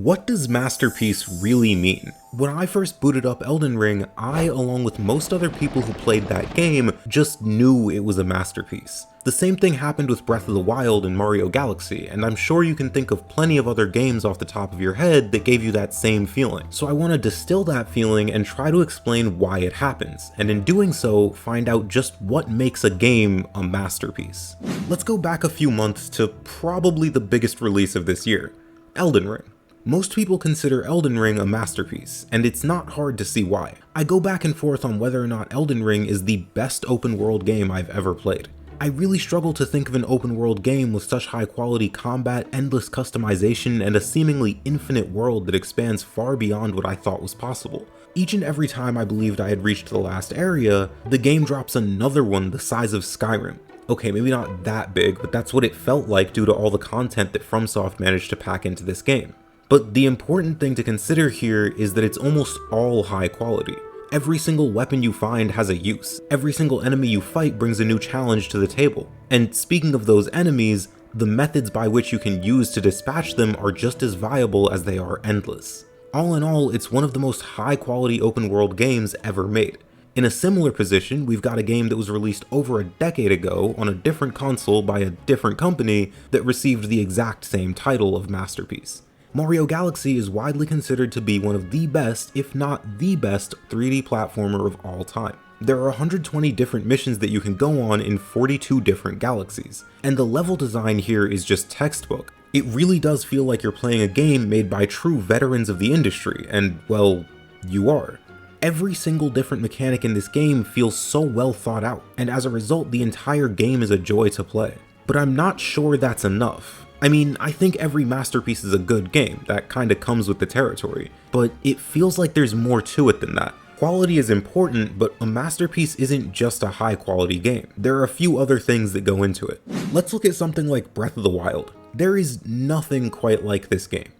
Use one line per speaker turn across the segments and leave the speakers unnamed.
What does masterpiece really mean? When I first booted up Elden Ring, I, along with most other people who played that game, just knew it was a masterpiece. The same thing happened with Breath of the Wild and Mario Galaxy, and I'm sure you can think of plenty of other games off the top of your head that gave you that same feeling. So I want to distill that feeling and try to explain why it happens, and in doing so, find out just what makes a game a masterpiece. Let's go back a few months to probably the biggest release of this year, Elden Ring. Most people consider Elden Ring a masterpiece, and it's not hard to see why. I go back and forth on whether or not Elden Ring is the best open world game I've ever played. I really struggle to think of an open world game with such high quality combat, endless customization, and a seemingly infinite world that expands far beyond what I thought was possible. Each and every time I believed I had reached the last area, the game drops another one the size of Skyrim. Okay, maybe not that big, but that's what it felt like due to all the content that FromSoft managed to pack into this game. But the important thing to consider here is that it's almost all high quality. Every single weapon you find has a use. Every single enemy you fight brings a new challenge to the table. And speaking of those enemies, the methods by which you can use to dispatch them are just as viable as they are endless. All in all, it's one of the most high quality open world games ever made. In a similar position, we've got a game that was released over a decade ago on a different console by a different company that received the exact same title of masterpiece. Mario Galaxy is widely considered to be one of the best, if not the best, 3D platformer of all time. There are 120 different missions that you can go on in 42 different galaxies, and the level design here is just textbook. It really does feel like you're playing a game made by true veterans of the industry, and, well, you are. Every single different mechanic in this game feels so well thought out, and as a result, the entire game is a joy to play. But I'm not sure that's enough. I mean, I think every masterpiece is a good game, that kinda comes with the territory, but it feels like there's more to it than that. Quality is important, but a masterpiece isn't just a high quality game. There are a few other things that go into it. Let's look at something like Breath of the Wild. There is nothing quite like this game.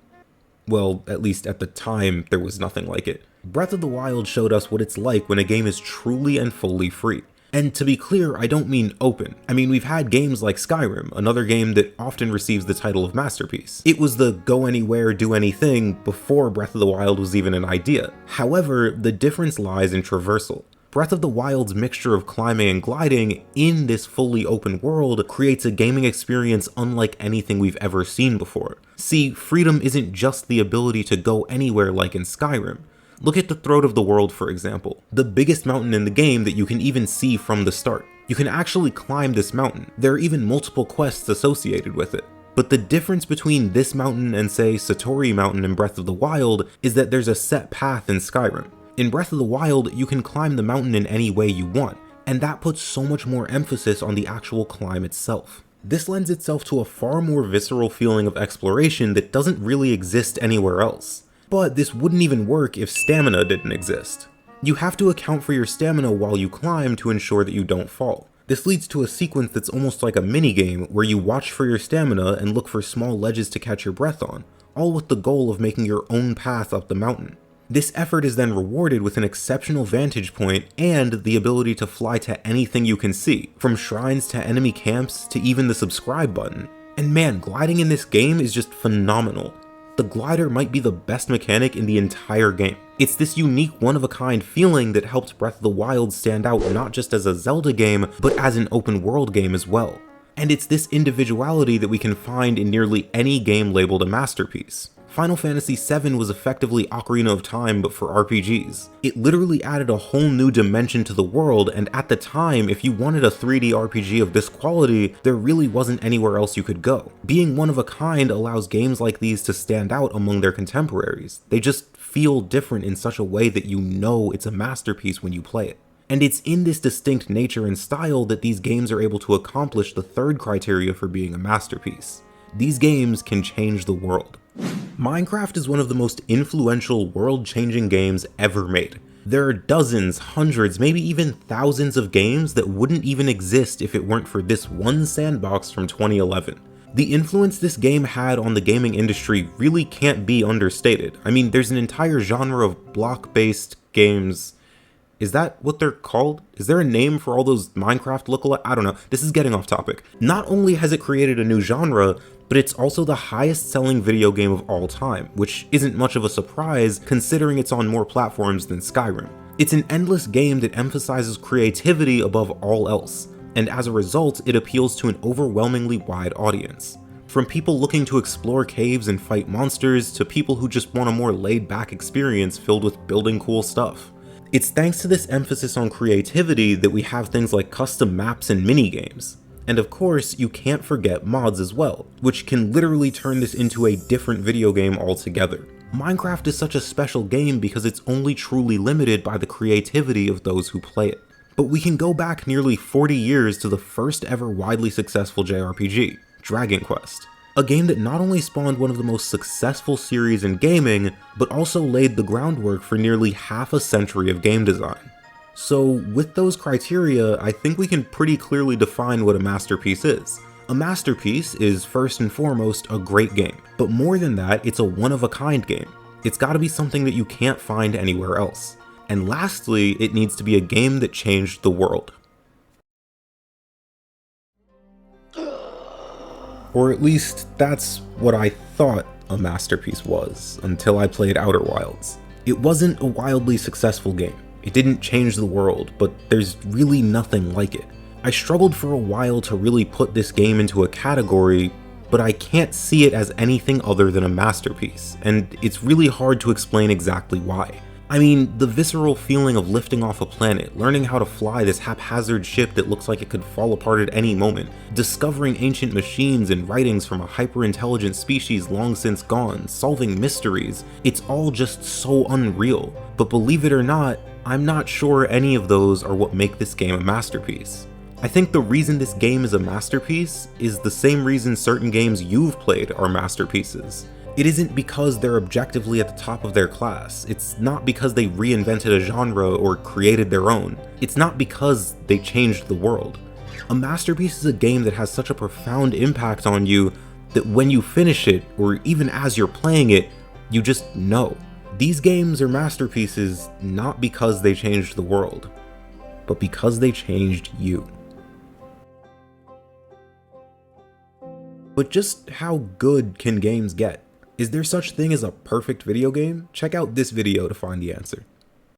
Well, at least at the time, there was nothing like it. Breath of the Wild showed us what it's like when a game is truly and fully free. And to be clear, I don't mean open. I mean, we've had games like Skyrim, another game that often receives the title of masterpiece. It was the go anywhere, do anything before Breath of the Wild was even an idea. However, the difference lies in traversal. Breath of the Wild's mixture of climbing and gliding in this fully open world creates a gaming experience unlike anything we've ever seen before. See, freedom isn't just the ability to go anywhere like in Skyrim. Look at the Throat of the World, for example, the biggest mountain in the game that you can even see from the start. You can actually climb this mountain. There are even multiple quests associated with it. But the difference between this mountain and, say, Satori Mountain in Breath of the Wild is that there's a set path in Skyrim. In Breath of the Wild, you can climb the mountain in any way you want, and that puts so much more emphasis on the actual climb itself. This lends itself to a far more visceral feeling of exploration that doesn't really exist anywhere else. But this wouldn't even work if stamina didn't exist. You have to account for your stamina while you climb to ensure that you don't fall. This leads to a sequence that's almost like a minigame where you watch for your stamina and look for small ledges to catch your breath on, all with the goal of making your own path up the mountain. This effort is then rewarded with an exceptional vantage point and the ability to fly to anything you can see, from shrines to enemy camps to even the subscribe button. And man, gliding in this game is just phenomenal. The glider might be the best mechanic in the entire game. It's this unique one-of-a-kind feeling that helped Breath of the Wild stand out not just as a Zelda game, but as an open world game as well. And it's this individuality that we can find in nearly any game labeled a masterpiece. Final Fantasy VII was effectively Ocarina of Time but for RPGs. It literally added a whole new dimension to the world, and at the time, if you wanted a 3D RPG of this quality, there really wasn't anywhere else you could go. Being one of a kind allows games like these to stand out among their contemporaries. They just feel different in such a way that you know it's a masterpiece when you play it. And it's in this distinct nature and style that these games are able to accomplish the third criteria for being a masterpiece. These games can change the world. Minecraft is one of the most influential, world-changing games ever made. There are dozens, hundreds, maybe even thousands of games that wouldn't even exist if it weren't for this one sandbox from 2011. The influence this game had on the gaming industry really can't be understated. I mean, there's an entire genre of block-based games. Is that what they're called? Is there a name for all those Minecraft lookalike? I don't know. This is getting off topic. Not only has it created a new genre, but it's also the highest selling video game of all time, which isn't much of a surprise considering it's on more platforms than Skyrim. It's an endless game that emphasizes creativity above all else, and as a result, it appeals to an overwhelmingly wide audience. From people looking to explore caves and fight monsters, to people who just want a more laid-back experience filled with building cool stuff. It's thanks to this emphasis on creativity that we have things like custom maps and minigames. And of course, you can't forget mods as well, which can literally turn this into a different video game altogether. Minecraft is such a special game because it's only truly limited by the creativity of those who play it. But we can go back nearly 40 years to the first ever widely successful JRPG, Dragon Quest. A game that not only spawned one of the most successful series in gaming, but also laid the groundwork for nearly half a century of game design. So with those criteria, I think we can pretty clearly define what a masterpiece is. A masterpiece is first and foremost a great game, but more than that, it's a one-of-a-kind game. It's gotta be something that you can't find anywhere else. And lastly, it needs to be a game that changed the world. Or at least that's what I thought a masterpiece was, until I played Outerwilds. It wasn't a wildly successful game. It didn't change the world, but there's really nothing like it. I struggled for a while to really put this game into a category, but I can't see it as anything other than a masterpiece, and it's really hard to explain exactly why. I mean, the visceral feeling of lifting off a planet, learning how to fly this haphazard ship that looks like it could fall apart at any moment, discovering ancient machines and writings from a hyper-intelligent species long since gone, solving mysteries, it's all just so unreal. But believe it or not, I'm not sure any of those are what make this game a masterpiece. I think the reason this game is a masterpiece is the same reason certain games you've played are masterpieces. It isn't because they're objectively at the top of their class, it's not because they reinvented a genre or created their own, it's not because they changed the world. A masterpiece is a game that has such a profound impact on you that when you finish it, or even as you're playing it, you just know. These games are masterpieces not because they changed the world, but because they changed you. But just how good can games get? Is there such thing as a perfect video game? Check out this video to find the answer.